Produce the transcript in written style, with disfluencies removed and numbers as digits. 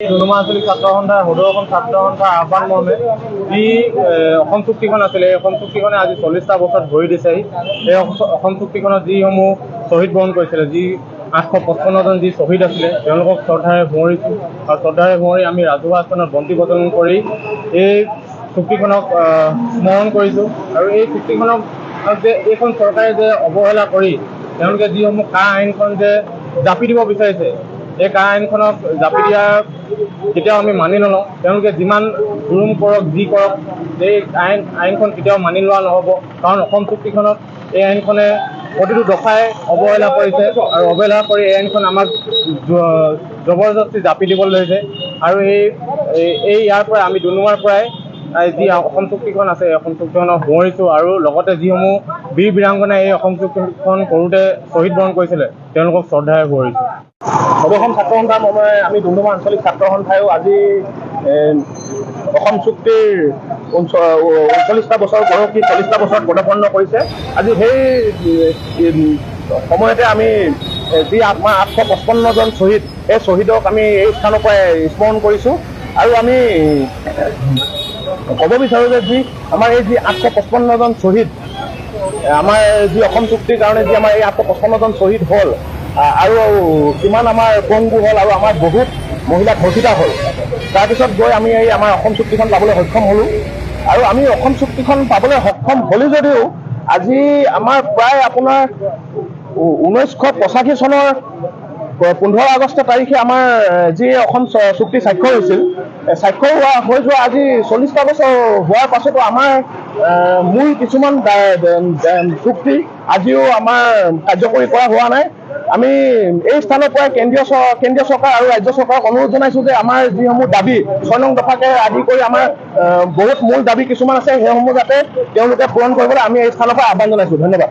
ডুমডুমা আঞ্চলিক ছাত্ৰ সন্থাৰ সদৌ ছাত্ৰ সন্থাৰ আহ্বান মৰ্মে যি অসম চুক্তিখন আছিলে এই অসম চুক্তিখনে আজি 40টা বছৰ ভৰি দিছেহি। এই অসম চুক্তিখনত যিসমূহ শ্বহীদ বৰণ কৰিছিলে, যি 855জন যি শ্বহীদ আছিলে, তেওঁলোকক শ্ৰদ্ধাৰে সোঁৱৰিছোঁ আৰু শ্ৰদ্ধাৰে সোঁৱৰি আমি ৰাজহুৱা স্থানত বন্তি প্ৰজ্বলন কৰি এই চুক্তিখনক স্মৰণ কৰিছোঁ। আৰু এই চুক্তিখনক যে এইখন চৰকাৰে যে অৱহেলা কৰি তেওঁলোকে যিসমূহ কা আইনখন যে জাপি দিব বিচাৰিছে, এই কা আইনখনক জাপি দিয়াৰ কেতিয়াও আমি মানি নলওঁ। তেওঁলোকে যিমান জুলুম কৰক, যি কৰক, এই আইনখন কেতিয়াও মানি লোৱা নহ'ব। কাৰণ অসম চুক্তিখনত এই আইনখনে প্ৰতিটো দফাই অৱহেলা কৰিছে আৰু অৱহেলা কৰি এই আইনখন আমাক জবৰদস্তি জাপি দিবলৈ লৈছে। আৰু ইয়াৰ পৰাই আমি ডুমডুমাৰ পৰাই যি অসম চুক্তিখন আছে এই অসম চুক্তিখনক সোঁৱৰিছোঁ আৰু লগতে যিসমূহ বীৰ বীৰাংগনাই এই অসম চুক্তিখন কৰোঁতে শ্বহীদ বৰণ কৰিছিলে তেওঁলোকক শ্ৰদ্ধাৰে সোঁৱৰিছোঁ। সদৌ ছাত্ৰ সন্থাৰ মৰ্মে আমি ডুমডুমা আঞ্চলিক ছাত্ৰ সন্থায়ো আজি অসম চুক্তিৰ 39টা বছৰ গৌৰৱী 40টা বছৰত পদাৰ্পণ কৰিছে। আজি সেই সময়তে আমি যি আমাৰ 855জন শ্বহীদ, এই শ্বহীদক আমি এই স্থানৰ পৰাই স্মৰণ কৰিছোঁ। আৰু আমি ক'ব বিচাৰোঁ যে যি আমাৰ এই যি 855জন শ্বহীদ, আমাৰ যি অসম চুক্তিৰ কাৰণে যি আমাৰ এই 855জন শ্বহীদ হ'ল আৰু কিমান আমাৰ পংগু হ'ল আৰু আমাৰ বহুত মহিলা ধৰ্ষিতা হ'ল, তাৰপিছত গৈ আমি এই আমাৰ অসম চুক্তিখন পাবলৈ সক্ষম হ'লোঁ। আৰু আমি অসম চুক্তিখন পাবলৈ সক্ষম হ'লোঁ যদিও আজি আমাৰ প্ৰায় আপোনাৰ 1985 চনৰ 15 আগষ্ট তাৰিখে আমাৰ যি অসম চুক্তি স্বাক্ষৰ হৈছিল, স্বাক্ষৰ হৈ যোৱা আজি 40টা বছৰ হোৱাৰ পাছতো আমাৰ মূল কিছুমান চুক্তি আজিও আমাৰ কাৰ্যকৰী কৰা হোৱা নাই। আমি এই স্থানৰ পৰাই কেন্দ্ৰীয় চৰকাৰ আৰু ৰাজ্য চৰকাৰক অনুৰোধ জনাইছোঁ যে আমাৰ যিসমূহ দাবী 6 নং দফাকে আদি কৰি আমাৰ বহুত মূল দাবী কিছুমান আছে, সেইসমূহ যাতে তেওঁলোকে পূৰণ কৰিবলৈ আমি এই স্থানৰ পৰা আহ্বান জনাইছোঁ। ধন্যবাদ।